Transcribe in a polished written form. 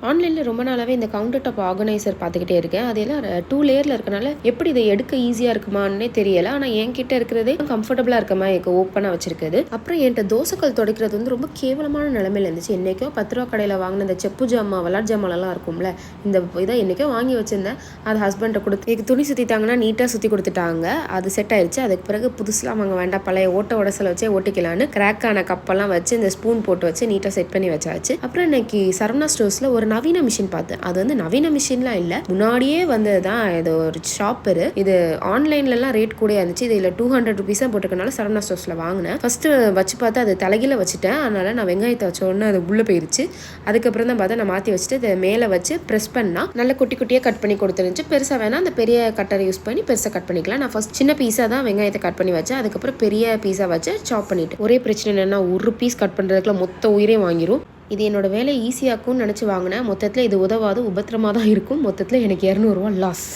ஆன்லைனில் ரொம்ப நாளாகவே இந்த கவுண்டர் டாப் ஆர்கனைசர் பார்த்துக்கிட்டே இருக்கேன். அது எல்லாம் 2 லேயரில் இருக்கனால எப்படி இதை எடுக்க ஈஸியாக இருக்குமான்னே தெரியலை. ஆனால் என்கிட்ட இருக்கிறதே கம்ஃபர்டபுளாக இருக்க மாதிரி எனக்கு ஓப்பனாக வச்சிருக்குது. அப்புறம் என்கிட்ட தோசைக்கல் துடைக்கிறது வந்து ரொம்ப கேவலமான நிலைமையில் இருந்துச்சு. என்றைக்கோ 10 ரூபா கடையில் வாங்கின இந்த செப்பு ஜாமா விளாட் ஜாமான்லாம் இருக்கும்ல, இந்த இதை என்றைக்கோ வாங்கி வச்சுருந்தேன். அது ஹஸ்பண்டை கொடுத்து எனக்கு துணி சுற்றிட்டாங்கன்னா நீட்டாக சுற்றி கொடுத்துட்டாங்க. அது செட் ஆயிடுச்சு. அதுக்கு பிறகு புதுசுலாம் வாங்க வேண்டாம், பழைய ஓட்ட உடசலை வச்சே ஓட்டிக்கலான்னு கிராக்கான கப்பெல்லாம் வச்சு இந்த ஸ்பூன் போட்டு வச்சு நீட்டாக செட் பண்ணி வச்சாச்சு. அப்புறம் இன்னைக்கு சரவணா ஸ்டோர்ஸில் ஒரு நவீன மிஷின் பார்த்தேன். அது வந்து நவீன மிஷின்லாம் இல்லை, முன்னாடியே வந்ததுதான். இது ஒரு ஷாப்பரு. இது ஆன்லைன்லலாம் ரேட் கூட இருந்துச்சு. இதில் 200 ருபீஸ் தான் போட்டுக்கனால சரவணா ஸ்டோர்ஸில் வாங்கினேன். ஃபர்ஸ்ட்டு வச்சு பார்த்தா அது தலைகீழ வச்சுட்டேன். அதனால நான் வெங்காயத்தை வச்ச உடனே அது உள்ளே போயிருச்சு. அதுக்கப்புறம் தான் பார்த்தா நான் மாற்றி வச்சுட்டு அதை மேலே வச்சு ப்ரெஸ் பண்ணால் நல்ல குட்டி குட்டியாக கட் பண்ணி கொடுத்துருந்துச்சு. பெருசாக வேணால் அந்த பெரிய கட்டரை யூஸ் பண்ணி பெருசாக கட் பண்ணிக்கலாம். நான் ஃபர்ஸ்ட் சின்ன பீஸாக தான் வெங்காயத்தை கட் பண்ணி வச்சேன். அதுக்கப்புறம் பெரிய பீஸாக வச்சு சாப் பண்ணிட்டு, ஒரே பிரச்சனை என்னென்னா ஒரு பீஸ் கட் பண்ணுறதுக்குள்ள மொத்த உயிரே வாங்கிரும். இது என்னோட வேலையை ஈஸியாக்கும்னு நினச்சி வாங்கினேன். மொத்தத்தில் இது உதவாது, உபத்திரமாக தான் இருக்கும். மொத்தத்தில் எனக்கு 200 ரூபா லாஸ்.